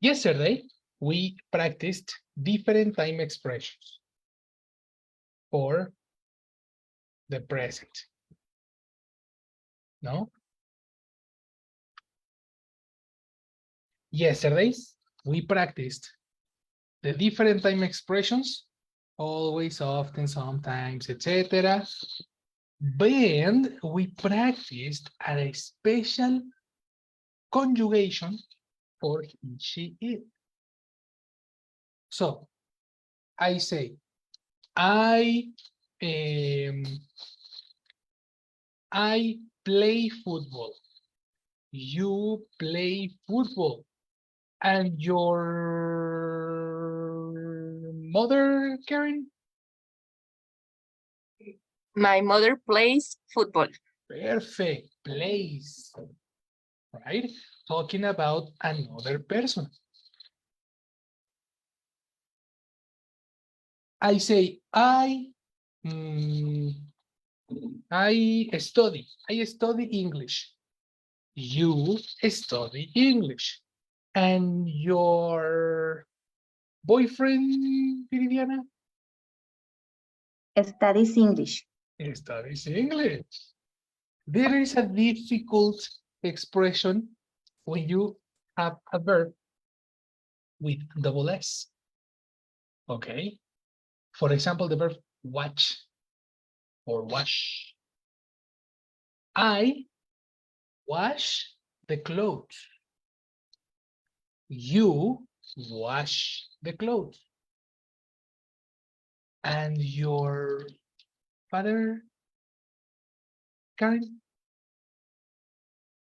Yesterday, we practiced different time expressions for the present. No? Yesterday, we practiced the different time expressions, always, often, sometimes, etc. Then we practiced a special conjugation for he, she, it. So I say, I play football. You play football. And your mother, Karen? My mother plays football. Perfect. Plays. Right? Talking about another person. I say, I study. I study English. You study English. And your boyfriend, Viridiana? Studies English. Studies English. There is a difficult expression when you have a verb with double S. Okay. For example, the verb watch or wash. I wash the clothes. You wash the clothes. And your father, Karen?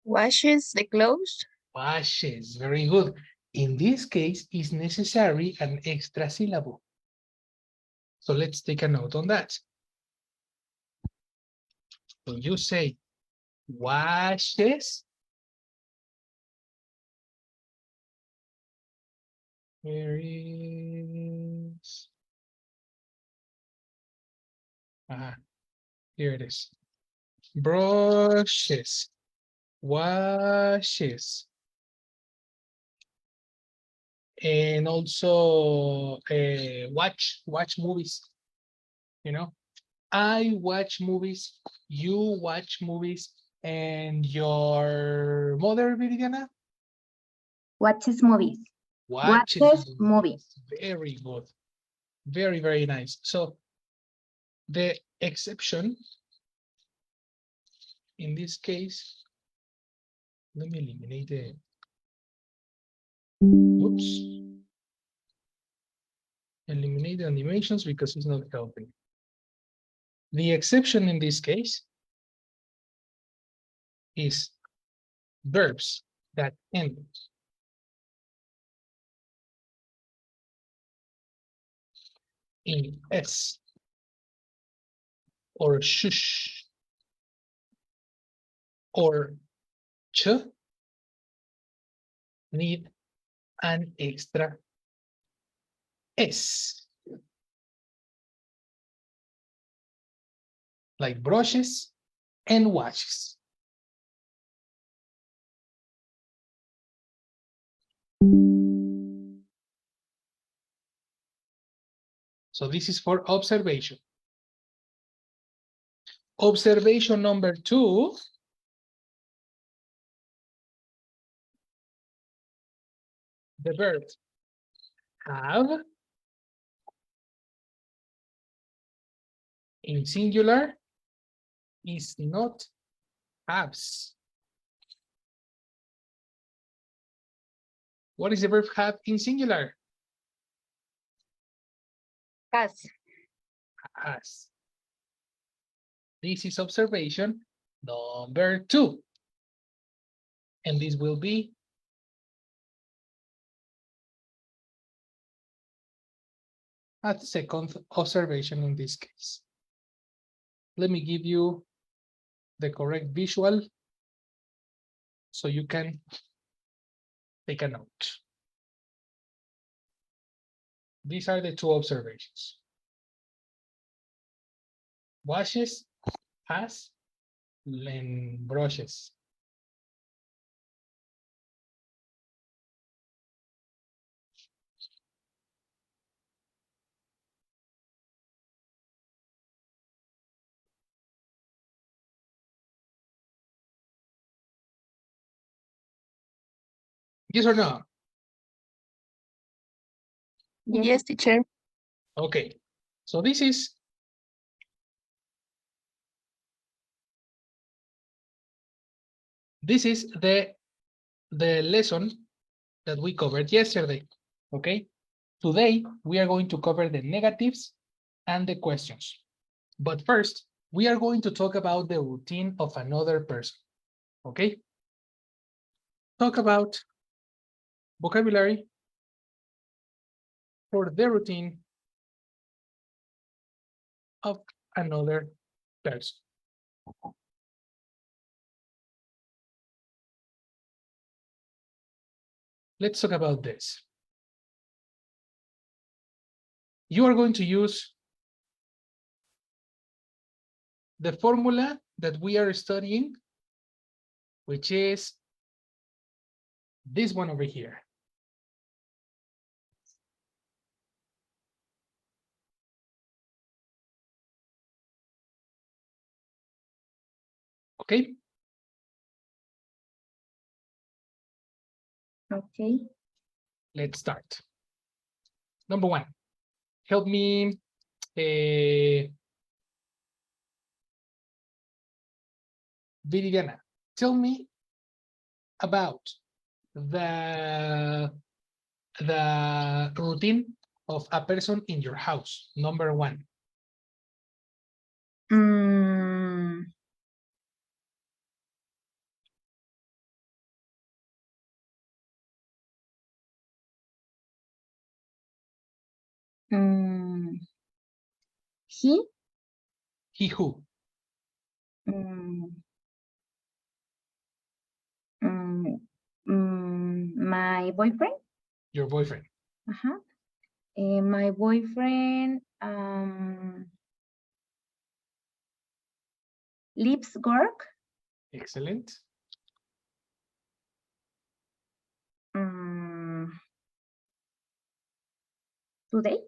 Washes the clothes. Washes. Very good. In this case, is necessary an extra syllable. So let's take a note on that. When you say washes, here is, here it is. Brushes, washes. And also watch movies, you know. I watch movies, you watch movies, and your mother, Viridiana? Watches movies. Watches movies. Very good. Very, very nice. So the exception in this case, let me eliminate the, oops. Eliminate the animations because it's not helping. The exception in this case is verbs that end in S or shush or ch need an extra S. Like brushes and washes. So this is for observation. Observation number 2. The verb have in singular is not haves. What is the verb have in singular? Has. Has. This is observation number 2. And this will be a second observation in this case. Let me give you the correct visual so you can take a note. These are the 2 observations. Washes, has, and brushes. Yes or no? Yes, teacher. Okay. So this is the lesson that we covered yesterday. Okay. Today we are going to cover the negatives and the questions. But first, we are going to talk about the routine of another person. Okay. Talk about vocabulary for the routine of another person. Let's talk about this. You are going to use the formula that we are studying, which is this one over here. Okay. Okay. Let's start. Number one, help me. Viridiana, tell me about the routine of a person in your house. Number one. Mm, mm, he, He who? mm, my boyfriend. Your boyfriend. Uh-huh. My boyfriend leaves work Excellent. today.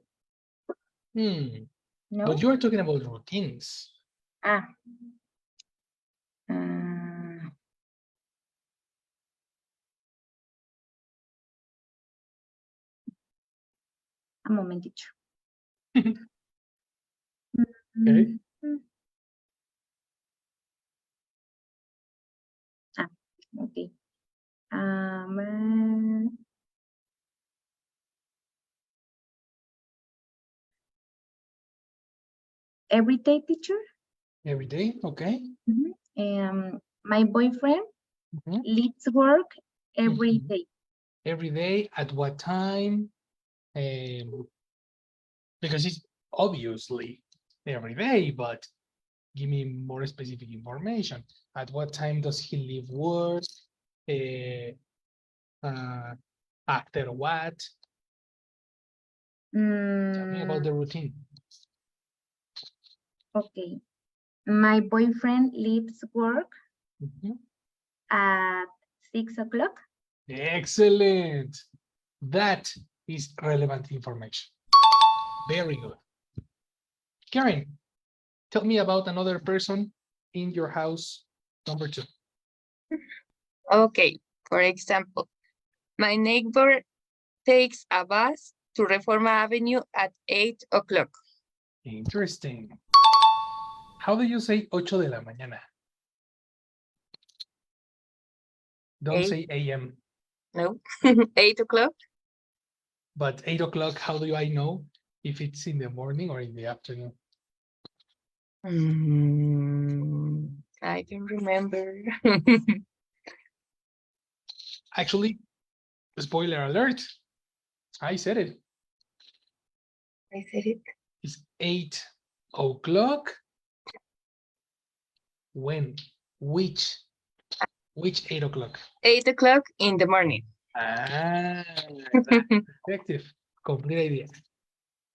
No. But you are talking about routines. Ah. Un momentito. Okay. Ah, okay. Every day, teacher. Every day, okay. My boyfriend leaves work every day. Every day, at what time? Because it's obviously every day, but give me more specific information. At what time does he leave work? After what? Tell me about the routine. Okay. My boyfriend leaves work at 6 o'clock. Excellent. That is relevant information. Very good. Karen, tell me about another person in your house. Number two. Okay. For example, my neighbor takes a bus to Reforma Avenue at 8 o'clock. Interesting. How do you say 8 de la mañana? Don't say AM. No, 8 o'clock. But 8 o'clock, how do I know if it's in the morning or in the afternoon? I don't remember. Actually, spoiler alert. I said it. I said it. It's 8 o'clock. When? Which 8 o'clock? 8 o'clock in the morning. Ah, effective. Complete idea.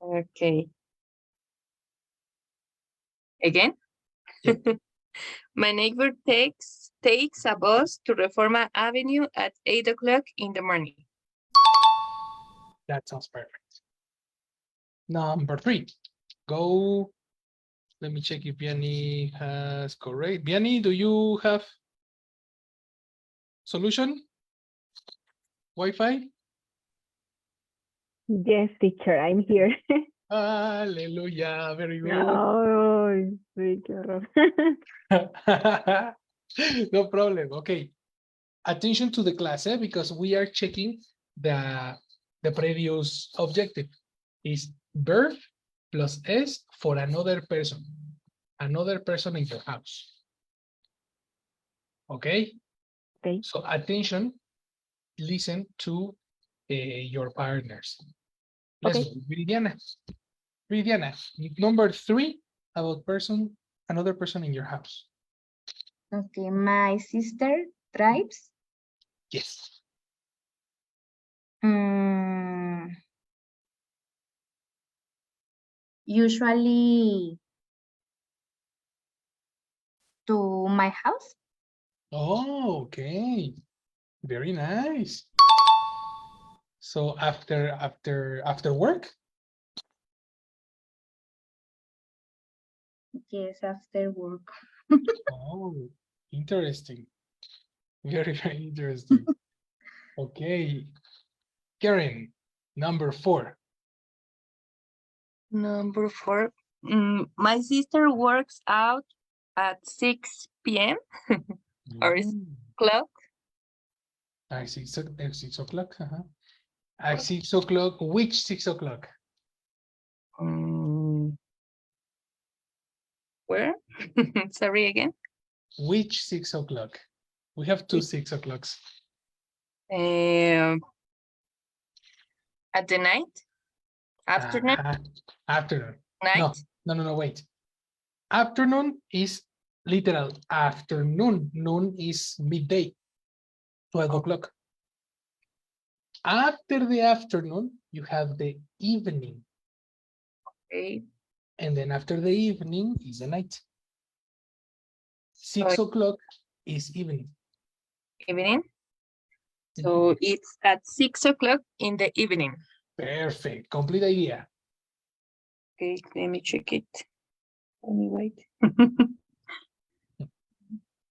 Okay. Again? Yeah. My neighbor takes a bus to Reforma Avenue at 8 o'clock in the morning. That sounds perfect. Number three. Go. Let me check if Vianney has correct. Vianney, do you have solution? Wi-Fi? Yes, teacher, I'm here. Hallelujah, very good. No, sí, qué horror. No problem. Okay. Attention to the class, because we are checking the previous objective. Is verb plus s for another person in your house. Okay. Okay. So attention, listen to your partners. Let's Okay. go. Viridiana. Viridiana, number 3 about another person in your house. Okay, my sister drives Yes. usually to my house. Oh, okay. Very nice. So after work? Yes, after work. Oh, interesting. Very, very interesting. Okay. Karen, number 4. Number 4. My sister works out at 6 p.m. or o'clock. At 6 o'clock. At 6 o'clock. Which 6 o'clock? Where? Sorry again. Which 6 o'clock? We have two 6 o'clocks. At the night, afternoon, Afternoon. night. No, wait. Afternoon is literal afternoon. Noon is midday, 12 o'clock. After the afternoon, you have the evening. Okay. And then after the evening is the night. 6 o'clock is evening. Evening. So it's at 6 o'clock in the evening. Perfect. Complete idea. Okay, let me check it. Let me wait.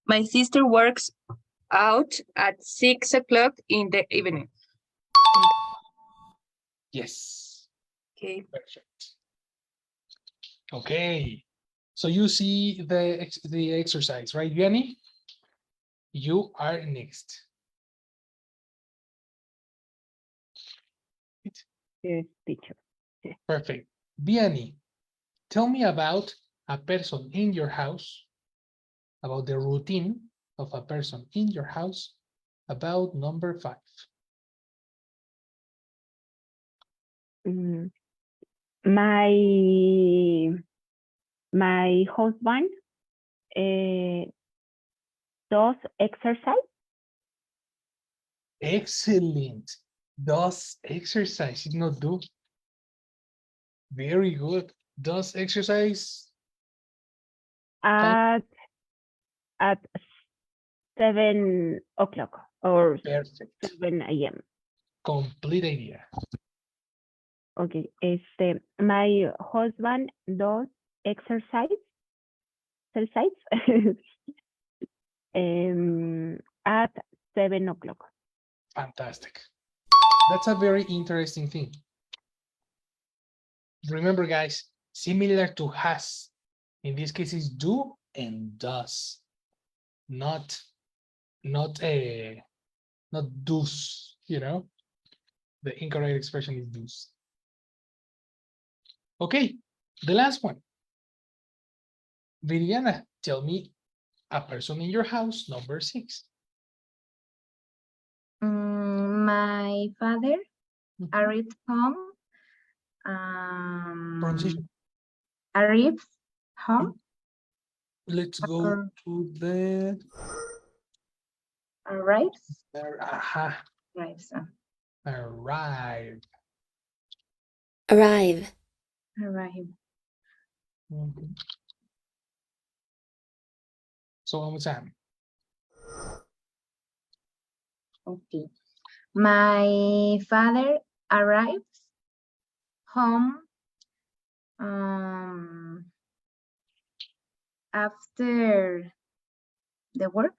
My sister works out at 6 o'clock in the evening. Yes. Okay. Perfect. Okay. So you see the exercise, right, Yanni? You are next. Yes, teacher. Perfect. Vianney, tell me about a person in your house, about the routine of a person in your house, about number 5. My husband does exercise. Excellent. Does exercise, not do. Very good. Does exercise At 7 o'clock or perfect. 7 a.m. Complete idea. Okay, my husband does exercise at 7 o'clock. Fantastic. That's a very interesting thing. Remember, guys, similar to has. In this case, is do and does. Not does, you know? The incorrect expression is does. Okay, the last one. Viridiana, tell me a person in your house, number 6. My father arrives home. Pronunciation. Arrives home. Let's go to the Arrives. arrive. Arrives. Arrive. Arrive. So one more time. Okay. My father arrives home after the work.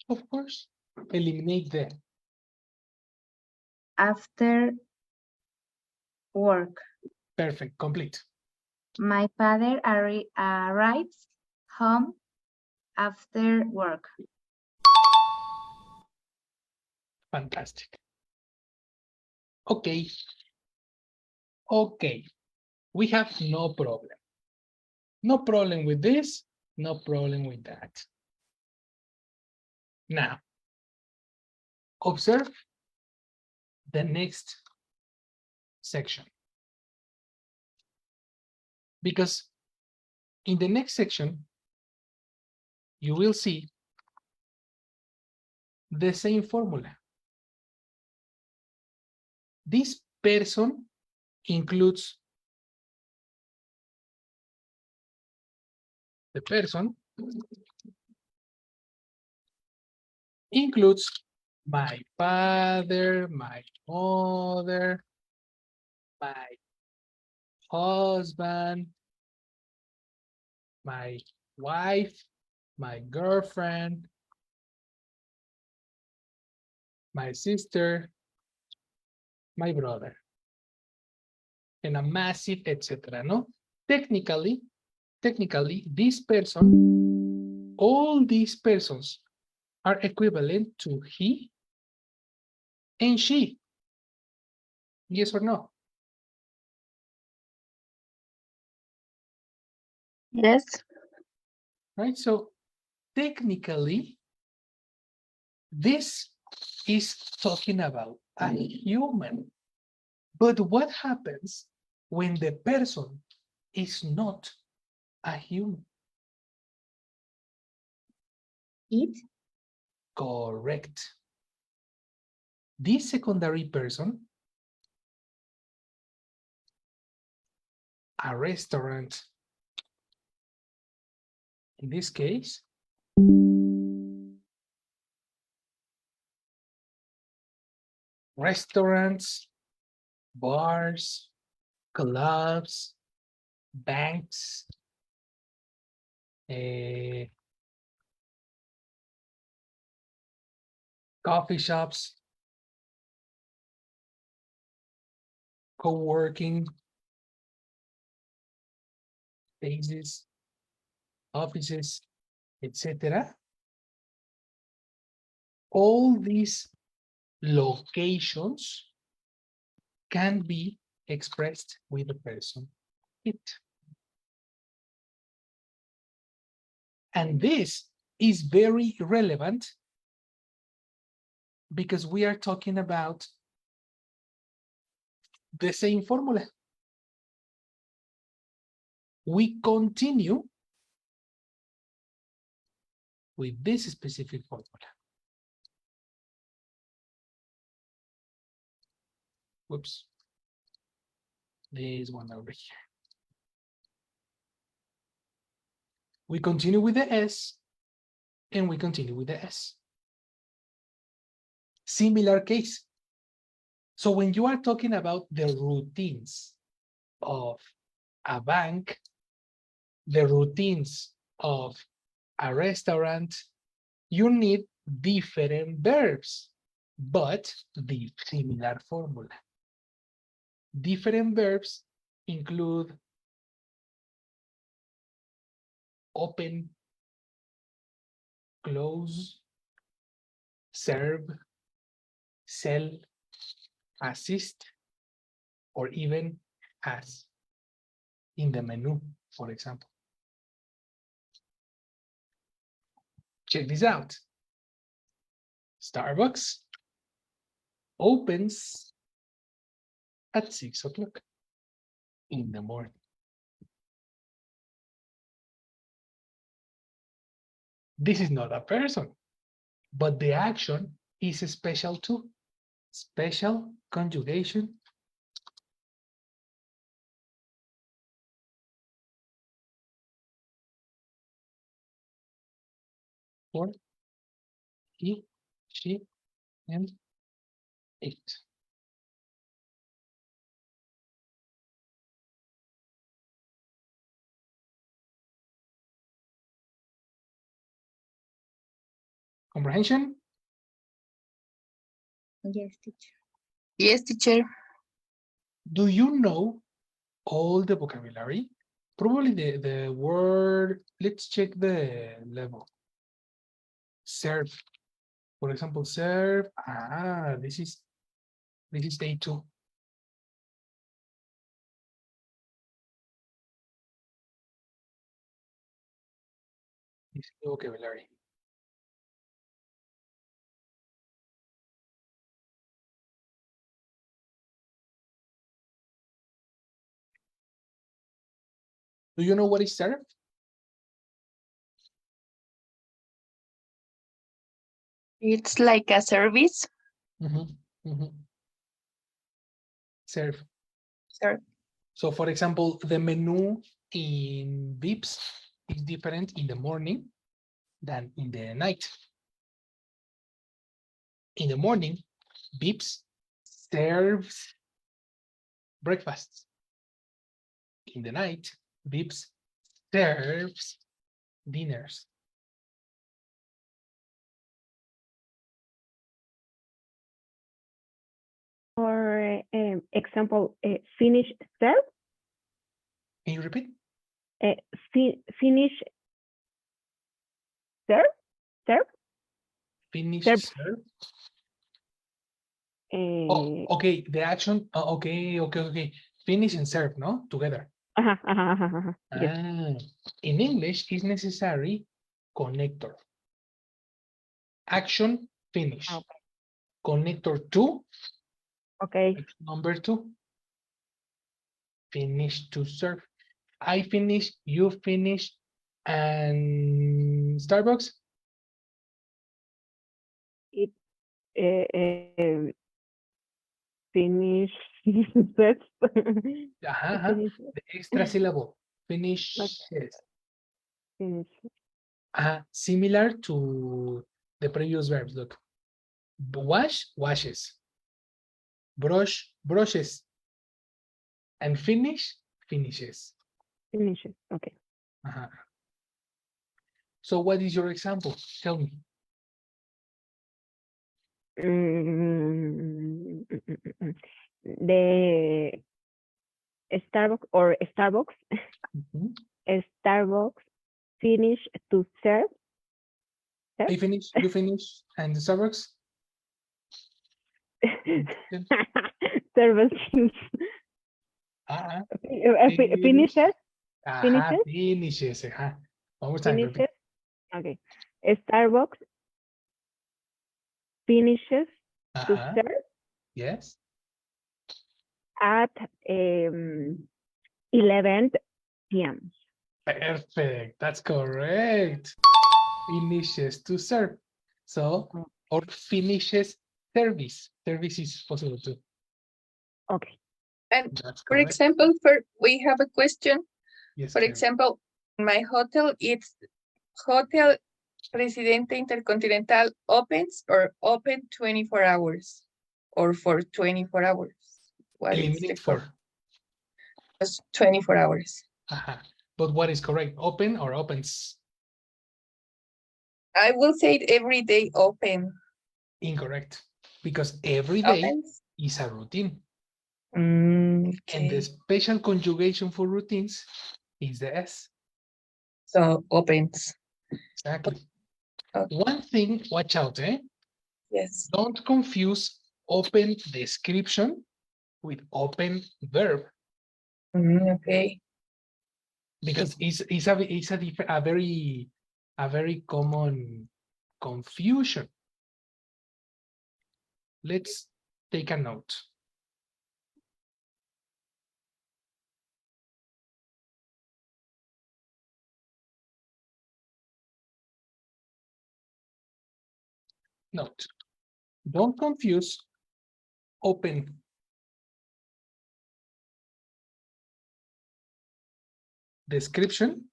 Of course, eliminate the. after work. Perfect, complete. My father arrives home after work. Fantastic. Okay. Okay. We have no problem. No problem with this, no problem with that. Now, observe the next section. Because in the next section, you will see the same formula. This person includes the person includes my father, my mother, my husband, my wife, my girlfriend, my sister, my brother, and a massive, etc. No? Technically, this person, all these persons are equivalent to he and she. Yes or no? Yes. Right? So technically, this is talking about a human. But what happens when the person is not a human? It, Correct. This secondary person, a restaurant, in this case, restaurants, bars, clubs, banks, coffee shops, co-working spaces, offices, etc. All these locations can be expressed with the person it. And this is very relevant because we are talking about the same formula. We continue with this specific formula. Whoops. This one over here. We continue with the S and we continue with the S. Similar case. So when you are talking about the routines of a bank, the routines of a restaurant, you need different verbs, but the similar formula. Different verbs include open, close, serve, sell, assist, or even as in the menu, for example. Check this out. Starbucks opens at 6 o'clock in the morning. This is not a person, but the action is special too. Special conjugation. For he, she, and it. Comprehension? yes, teacher. Yes, teacher. Do you know all the vocabulary? Probably the word, let's check the level. Serve. For example, serve. This is A2. This is the vocabulary. Do you know what is serve? It's like a service. Serve. Sir. So for example, the menu in Vips is different in the morning than in the night. In the morning, Vips serves breakfast. In the night, Vips serves dinners. For example, finish serve, Can you repeat? finish serve, Finish Serve. serve. uh, Okay, the action. Okay. Finish and serve, no? Together. yes. In English, is necessary connector. Action, finish. Okay. Connector to, Okay. number 2. Finish to serve. I finish, you finish, and Starbucks. It finish serve. Finish. The extra syllable. Finishes. Finish. Similar to the previous verbs. Look. Wash, washes. Brush, brushes. And finish, finishes. Finishes. Okay. So what is your example? Tell me. The Starbucks Mhm. Starbucks finish to serve. I finish, you finish, and the Starbucks. Service finishes. Finishes. Finishes. One more time. Finishes. Okay. Starbucks finishes to serve Yes. at 11 p.m. Perfect. That's correct. Finishes to serve. So, or finishes service. Service is possible too. Okay. And That's for correct. example, we have a question. Yes. For Claire. example, my hotel, it's Hotel Presidente Intercontinental opens or open 24 hours or for 24 hours. What is the Eliminate 4. Just 24 hours. But what is correct? Open or opens? I will say every day open. Incorrect. Because every day Opens. is a routine. Okay. And the special conjugation for routines is the S. So opens. Exactly. Okay. One thing, watch out, Yes. Don't confuse open description with open verb. Okay. Because it's a very common confusion. Let's take a note. Note. Don't confuse open description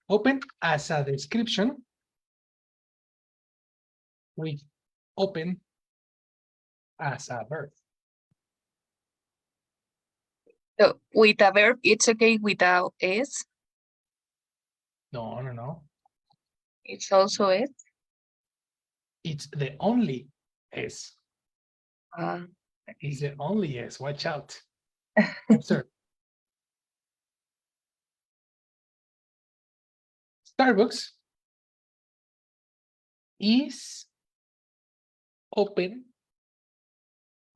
open as a description with open as a verb. So with a verb, it's okay without S. No. It's also S. It's the only S. Ah, It's the only S. Watch out. Observe. Starbucks is open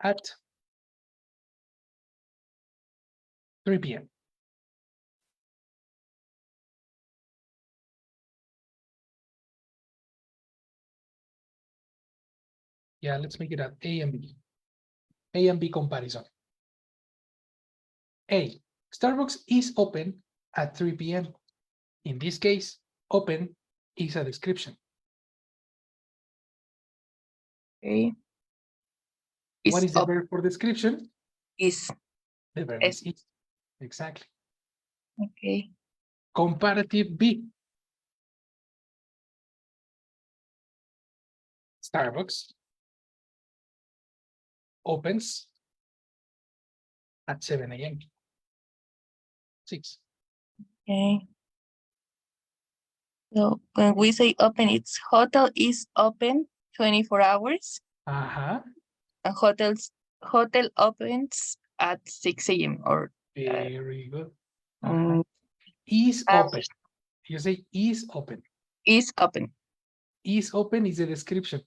at 3 p.m. Yeah, let's make it at A and B. A and B comparison. A, Starbucks is open at 3 p.m. In this case, open is a description. okay. What is the Up, verb for description? is, The verb es, is. Exactly. okay. Comparative B. Starbucks opens at 7 a.m. 6. Okay. So when we say open, it's hotel is open 24 hours Uh-huh. and hotel opens at 6 a.m. or Very good. Is uh, open. You say is open. is open. Is open is the description.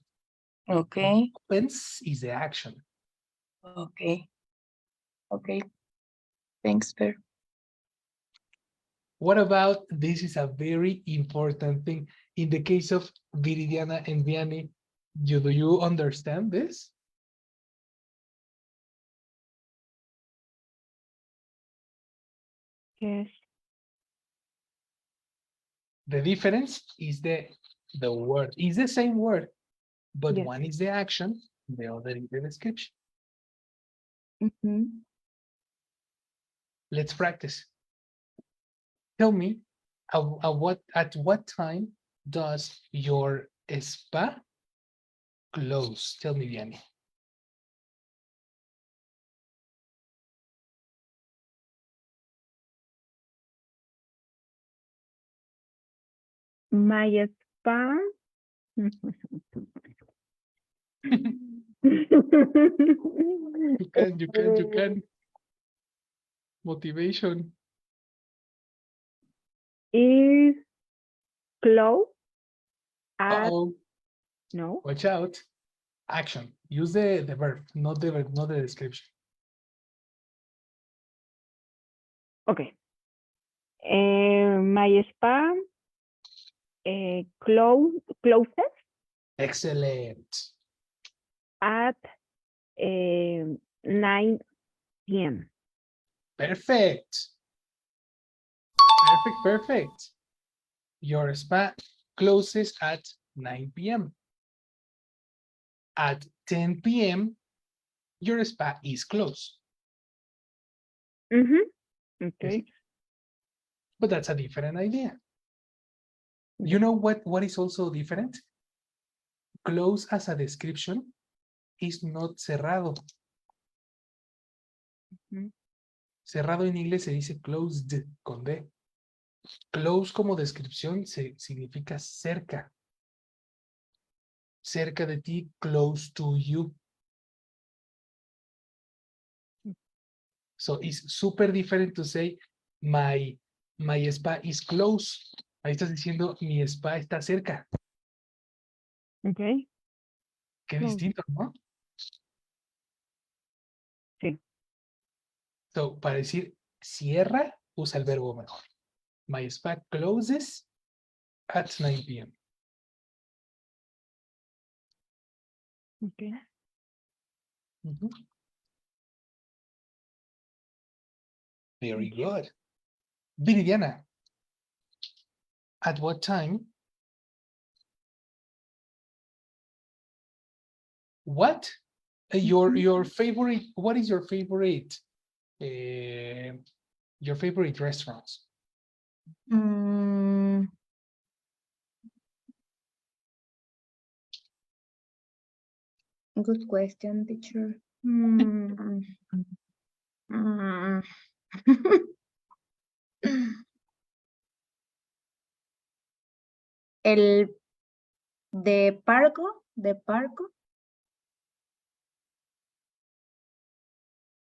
Okay. Opens is the action. Okay. Okay. Thanks, Per. What about, this is a very important thing. In the case of Viridiana and Vianney, do you understand this? Yes. The difference is the word. It's the same word, but Yes. one is the action, the other is the description. Mhm. Let's practice. Tell me, at what time does your spa close? Tell me, Vianney. My spa. You can. Motivation. Is close at Uh-oh, no. watch out. Action. Use the verb, not the verb, not the description. Okay. My spa closes Excellent. at 9 p.m. Perfect. Perfect. Your spa closes at 9 p.m. At 10 p.m., your spa is closed. Mm-hmm. Yes. Okay. But that's a different idea. Okay. You know what is also different? Close as a description is not cerrado. Mhm. Cerrado en inglés se dice closed con D. Close como descripción significa cerca. Cerca de ti, close to you. So it's super different to say my spa is close. Ahí estás diciendo mi spa está cerca. Okay. Qué Close. distinto, ¿no? Sí. So, para decir cierra, usa el verbo mejor. My spa closes at 9 p.m. Okay. Very good. Viridiana, at what time? What? Your favorite, what is your favorite restaurants? Mm, good question, teacher. Mm. El de Pargo De Parco.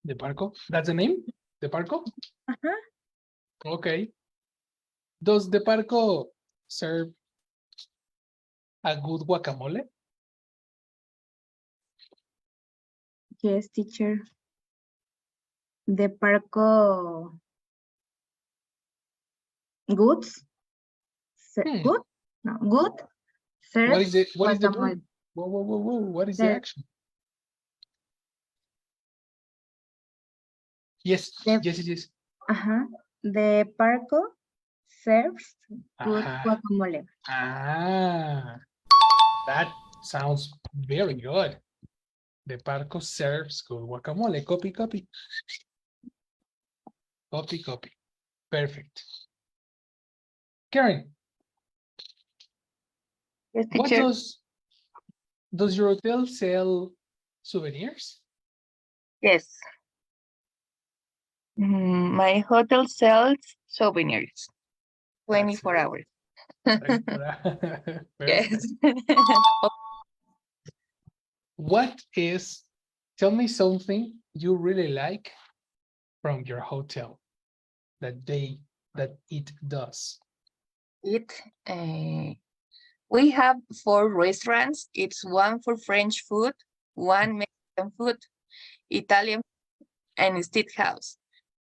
The Parco. That's the name? The Parco? Ajá. Okay. Does the Parco serve a good guacamole? Yes, teacher. De Parco. Goods. Hmm. Good? No, good. What is Serves the guacamole. verb? Whoa. What is the Serve. action? Yes, The- yes. Ajá. De Parco serves good Ajá. guacamole. Ah, that sounds very good. The Parco serves good guacamole. Copy. Copy. Perfect. Karen, Yes, what teacher. does your hotel sell souvenirs? Yes. My hotel sells souvenirs. 24 hours. Perfect. Yes. Tell me something you really like from your hotel that it does. We have 4 restaurants. It's one for French food, one Mexican food, Italian, and steakhouse.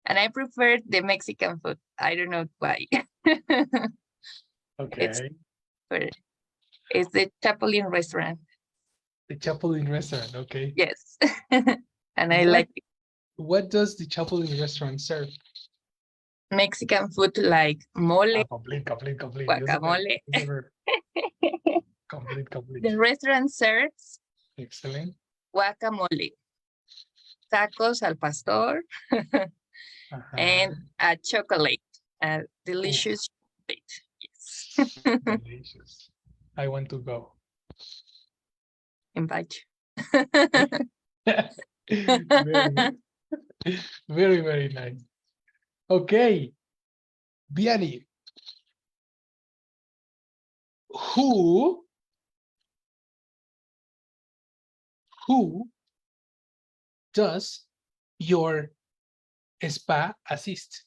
And I prefer the Mexican food. I don't know why. Okay. It's the Chapolin restaurant. The Chapolin restaurant, okay. Yes. And I like What does the Chapolin restaurant serve? Mexican food like mole, Complete. guacamole. Complete. The restaurant serves Excellent. guacamole, tacos al pastor, and a chocolate, a delicious chocolate. Yes. Delicious. I want to go. Invite you. Very nice. Okay. Vianney, who does your spa assist?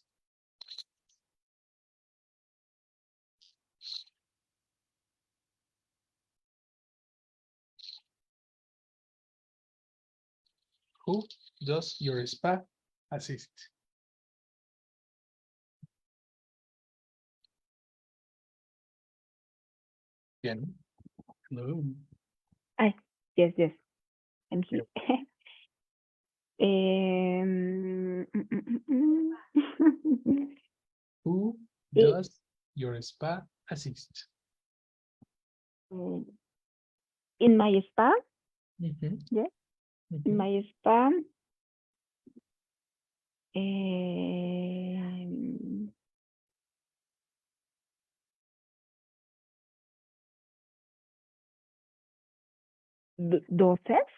Who does your spa assist? Bien. Hello. Yes. I'm here. Um, Who It- does your spa assist? in my spa, Mhm. Yeah. Mhm. in my spa, doses,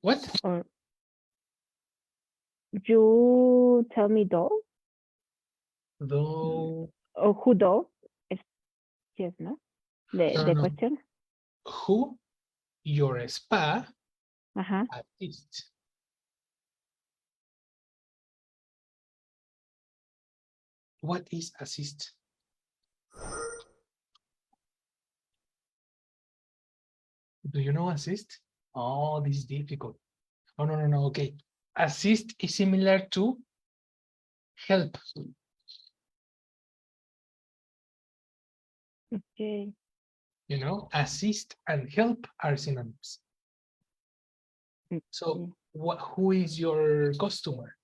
What? or you tell me those, Though or who does? Yes, no? The no. question. Who your spa Uh-huh. assist? What is assist? Do you know assist? Oh, this is difficult. Oh, no. Okay. Assist is similar to help. Okay. You know, assist and help are synonyms. So who is your customer?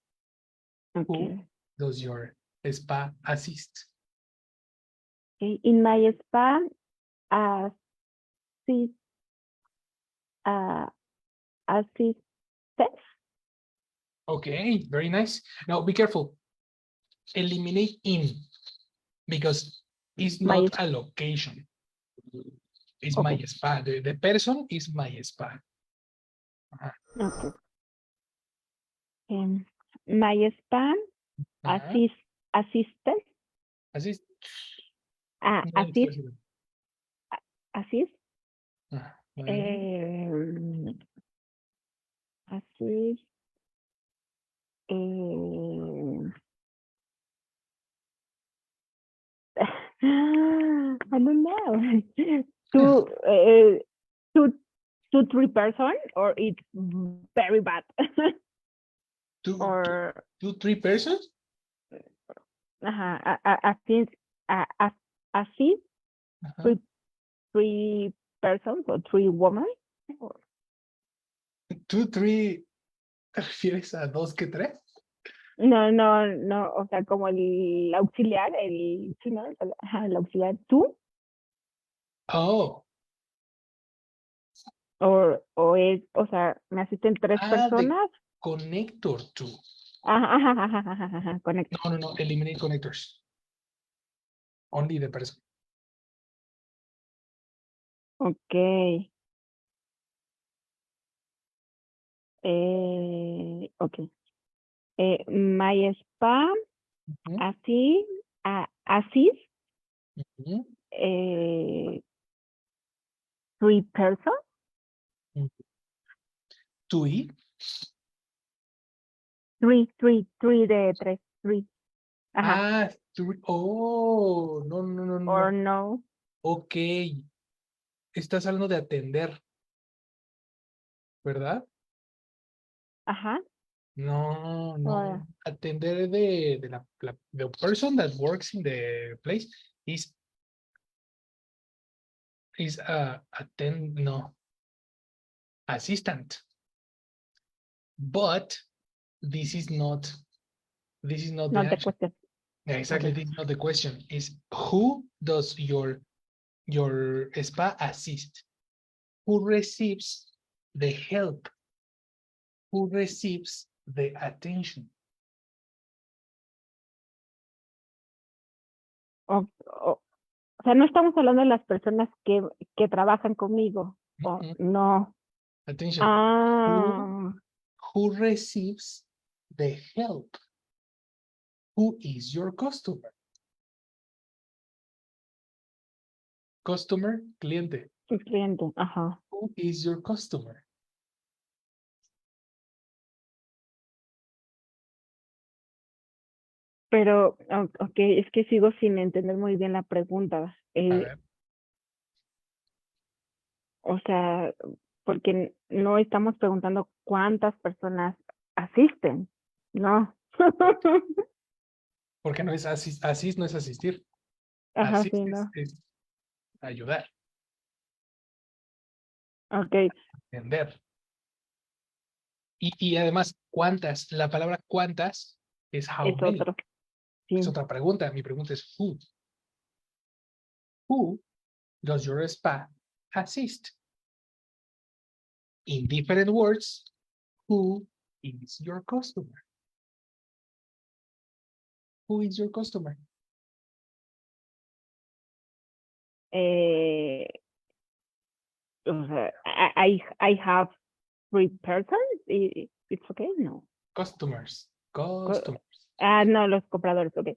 Okay. Who does your spa assist? Okay. In my spa, assist, assistance. Okay, very nice. Now be careful. Eliminate in because it's My not a location. It's my Okay. spa. The person is my spa. Okay. My spa assistant, Assist. assist, assist, Así. I don't know. Two, two, 3 person, or it's very bad. Or 3 persons? así, así, Ajá. 3 persons or 3 women. 2, 3, ¿te refieres a 2 que 3? No, o sea, como el auxiliar, sí, ¿no? El auxiliar, tú, Oh, o sea, me asisten 3 the personas. connector 2. Conecta. No, eliminate connectors. Only the person. Ok. Ok. My spa, Ujú, así, así, ujú, 3 persons, ujú. 2 3 de 3, 3. Ajá. Ah, 3. Oh, Or no. no. Ok. Estás hablando de atender, ¿verdad? Ajá. No. Or- Atender de the person that works in the place is assistant. But this is not the Not the action. question. Yeah, exactly. Okay. This is not the question. Is who does your spa assist? Who receives the help? Who receives the attention? O sea, no estamos hablando de las personas que trabajan conmigo. O Mm-mm. no. Attention. Ah, Who receives the help? Who is your customer? Customer, cliente. el cliente. Ajá. Who is your customer? Pero, ok, es que sigo sin entender muy bien la pregunta. A ver. O sea, porque no estamos preguntando cuántas personas asisten, ¿no? Porque no es asist no es asistir. Ajá, sí, Asist no. es ayudar, Ok, entender. Y además, ¿cuántas? La palabra cuántas es how es many. otro. Es Sí. otra pregunta. Mi pregunta es who. Who does your spa assist? In different words, who is your customer? Who is your customer? Eh, o sea, I have 3 persons. It's okay, no. Customers. Co- Customers. no, los compradores, ok.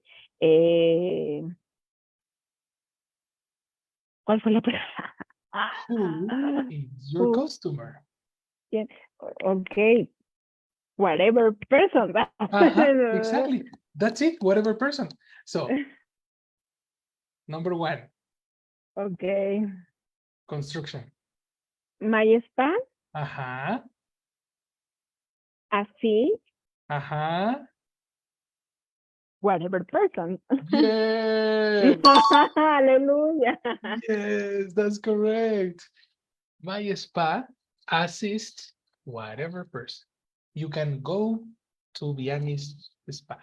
¿Cuál fue la pregunta? Who is your Who? customer? Yeah, ok, whatever person. Exactly. That's it. Whatever person. So, number 1, Ok. construction. My spa, Ajá. así, Ajá. whatever person. Yes. Aleluya. Yes, that's correct. My spa assist whatever person. You can go to Vianney's spa.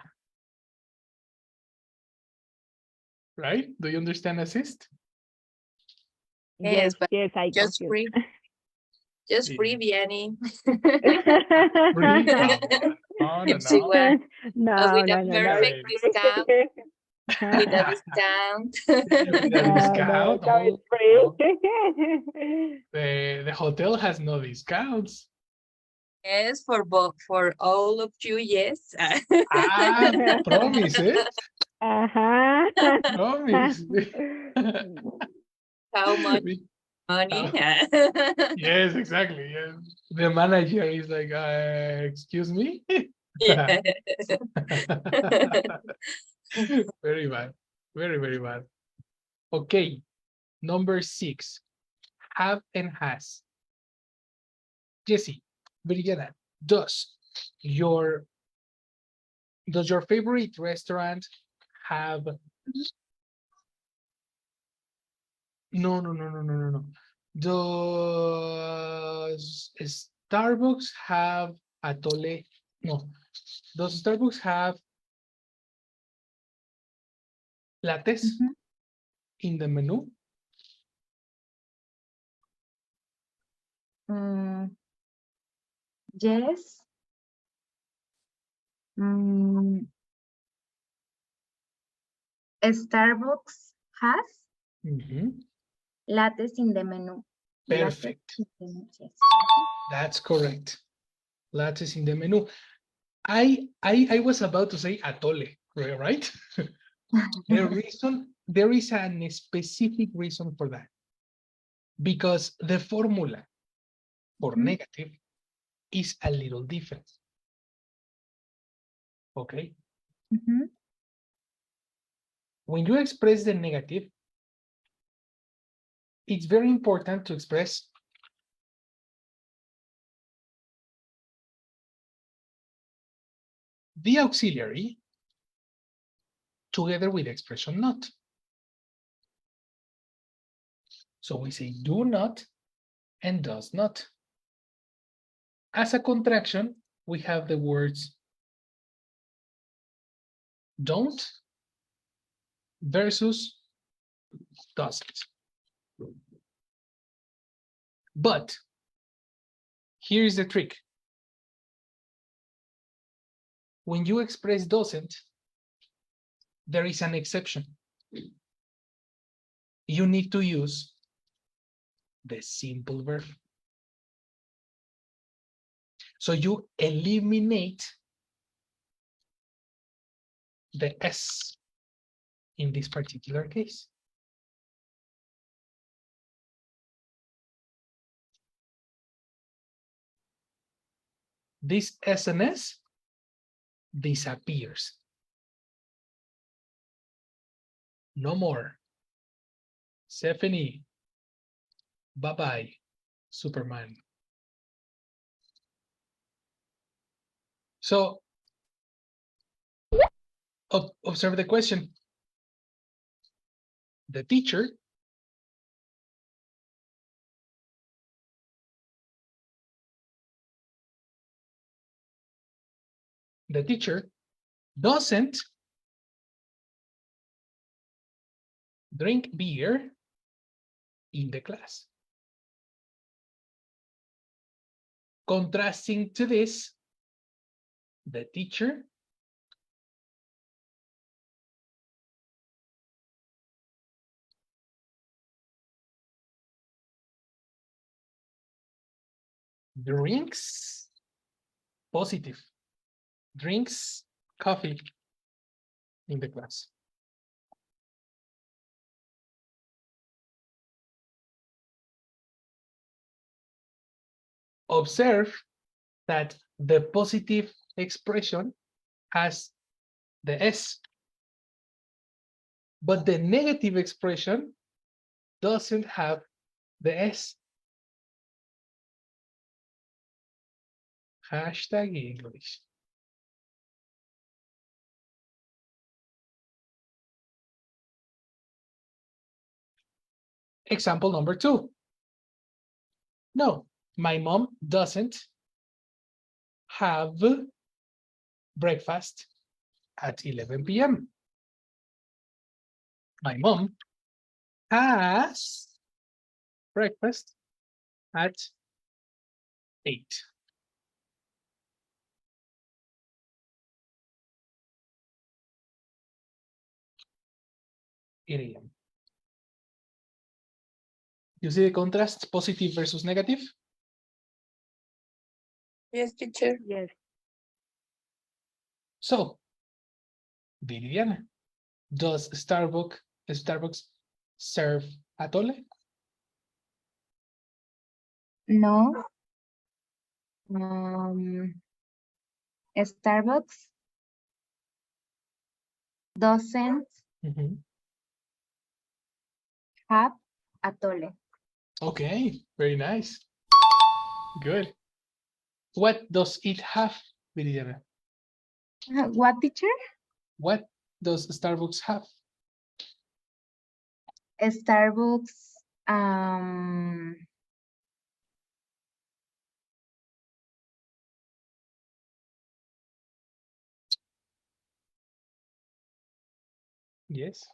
Right? Do you understand assist? Yes, Yes, but yes, I just confused. free. Just free, Yeah. Vianney. Free? No. If she wants, but No, with a no, no, no. perfect discount, with a discount. With a No, no, discount? no, it's No. free. The hotel has no discounts. Yes, for all of you, yes. Ah, promise, eh? Ajá. Promise. How much? Money. Yes, exactly. Yes. The manager is like, excuse me. Yeah. Very bad. Very, very bad. Okay. Number 6. Have and has. Jesse, Virginia, your does your favorite restaurant have no. Does Starbucks have atole? No. Does Starbucks have lattes Mhm. in the menu? Mm, yes. Mm, Starbucks has Mhm. lattes in the menu. Lattes Perfect. in the menu, yes. That's correct. Lattes in the menu. I was about to say atole, right? There is a specific reason for that. Because the formula for Mhm. negative is a little different. Okay? Mhm. When you express the negative, it's very important to express the auxiliary together with the expression not. So we say do not and does not. As a contraction, we have the words don't versus doesn't. But here's the trick. When you express doesn't, there is an exception. You need to use the simple verb. So you eliminate the S in this particular case. This SNS disappears. No more. Stephanie, bye-bye, Superman. So observe the question. The teacher doesn't drink beer in the class. Contrasting to this, the teacher drinks positive, drinks coffee in the class. Observe that the positive expression has the S, but the negative expression doesn't have the S. Hashtag English. Example number 2. No, my mom doesn't have breakfast at 11 p.m. My mom has breakfast at 8. 8 a.m. You see the contrast, positive versus negative? Yes, teacher. Yes. So, Viridiana, does Starbucks serve atole? No. Starbucks doesn't Mhm. have atole. Okay, very nice. Good. What does it have, Viridiana? What, teacher? What does Starbucks have? Starbucks, Yes.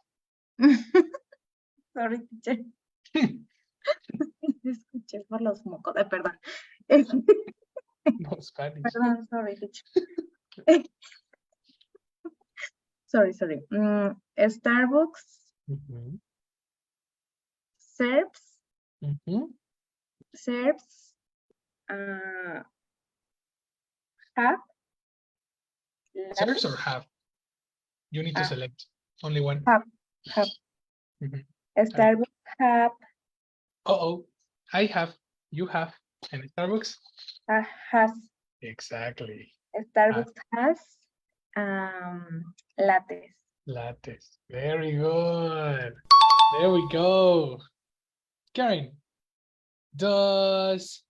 sorry, teacher. Escuché por los mocos, perdón. No Spanish. Perdón, sorry, teacher. Sorry. Starbucks Mhm. serves Mhm. have Serves latte. or have? You need to select only one. Have. Mhm. Starbucks have Uh-oh. I have, you have, and Starbucks? has. Exactly. Starbucks has lattes. Lattes. Very good. There we go. Karen, does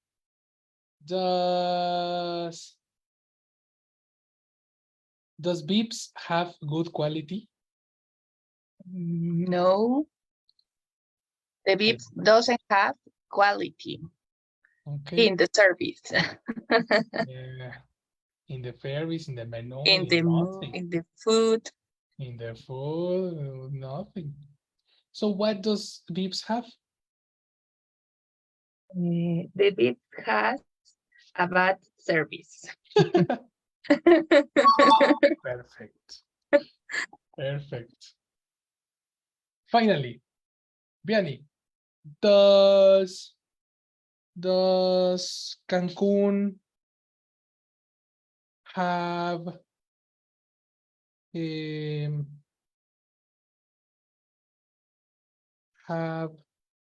Beeps have good quality? No, the Beeps doesn't have quality Okay. in the service, Yeah. In the ferries, in the menu, in nothing. in the food. In the food, nothing. So what does Beeps have? The Beeps has a bad service. Perfect. Perfect. Finally, Vianney, does Cancun have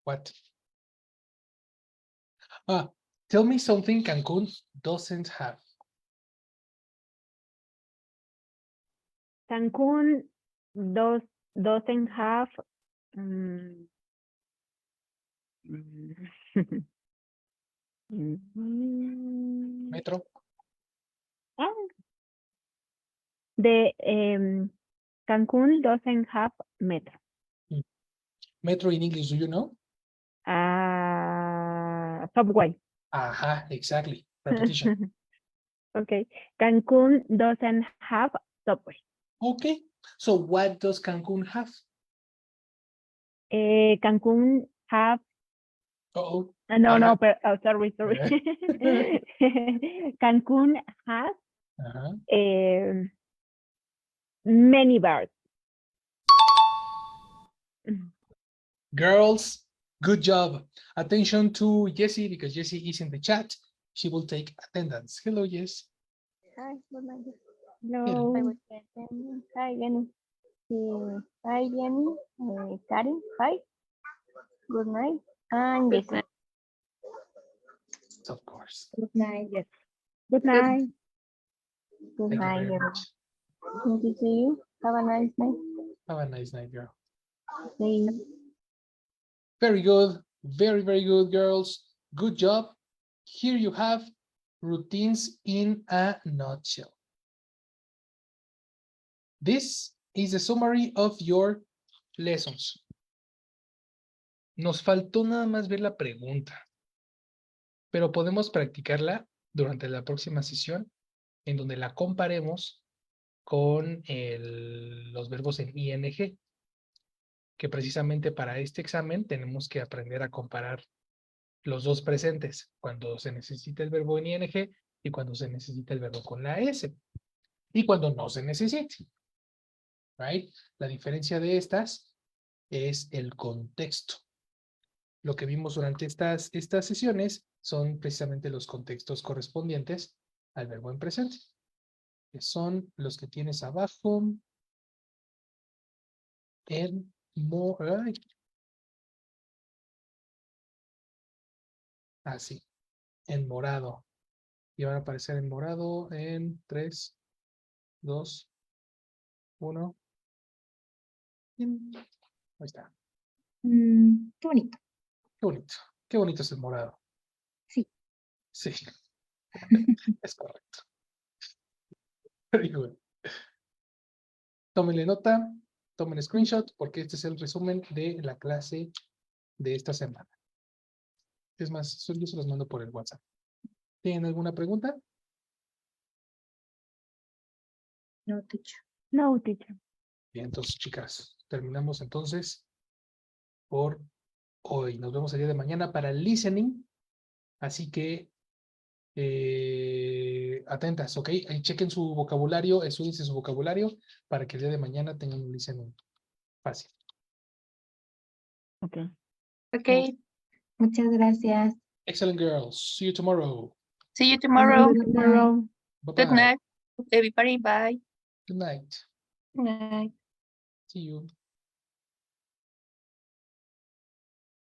what? Tell me something Cancun doesn't have. Cancun doesn't have mm, Metro. ah, the Cancun doesn't have metro. Metro in English, do you know? Subway. Aha, exactly. Repetition. Okay. Cancun doesn't have subway. Okay. So what does Cancun have? Cancun have Uh-oh. no, sorry. Cancun has many bars. Girls, good job. Attention to Jessie because Jessie is in the chat. She will take attendance. Hello, Jess. Hi, good night. No. I was present. Hi, Jenny. Hi, Jenny. Karen, hi. Good night. And Good Jessica. night. Of course. Good night. Yes. Good night. Good Thank you night, very everyone. much. Thank you to you. Have a nice night. Have a nice night, girl. See you. Very good. Very, very good, girls. Good job. Here you have routines in a nutshell. This is a summary of your lessons. Nos faltó nada más ver la pregunta, pero podemos practicarla durante la próxima sesión en donde la comparemos con los verbos en ing, que precisamente para este examen tenemos que aprender a comparar los dos presentes, cuando se necesita el verbo en ing y cuando se necesita el verbo con la s, y cuando no se necesite. Right? La diferencia de estas es el contexto. Lo que vimos durante estas sesiones son precisamente los contextos correspondientes al verbo en presente, que son los que tienes abajo en así. en morado. Y van a aparecer en morado en 3, 2, 1. Ahí está. Qué bonito. Qué bonito. Qué bonito es el morado. Sí. Sí. Es correcto. Very good. Tómenle nota, tomen screenshot, porque este es el resumen de la clase de esta semana. Es más, yo se los mando por el WhatsApp. ¿Tienen alguna pregunta? No, teacher. No, teacher. Bien, entonces, chicas, terminamos entonces por hoy. Nos vemos el día de mañana para el listening. Así que atentas, ¿ok? Ahí chequen su vocabulario, estudien su vocabulario para que el día de mañana tengan un listening fácil. Okay. Okay, Muchas gracias. Excellent, girls. See you tomorrow. see you tomorrow. Good night. Tomorrow. Bye-bye. Good night, everybody. Bye. Good night. Good night. See you.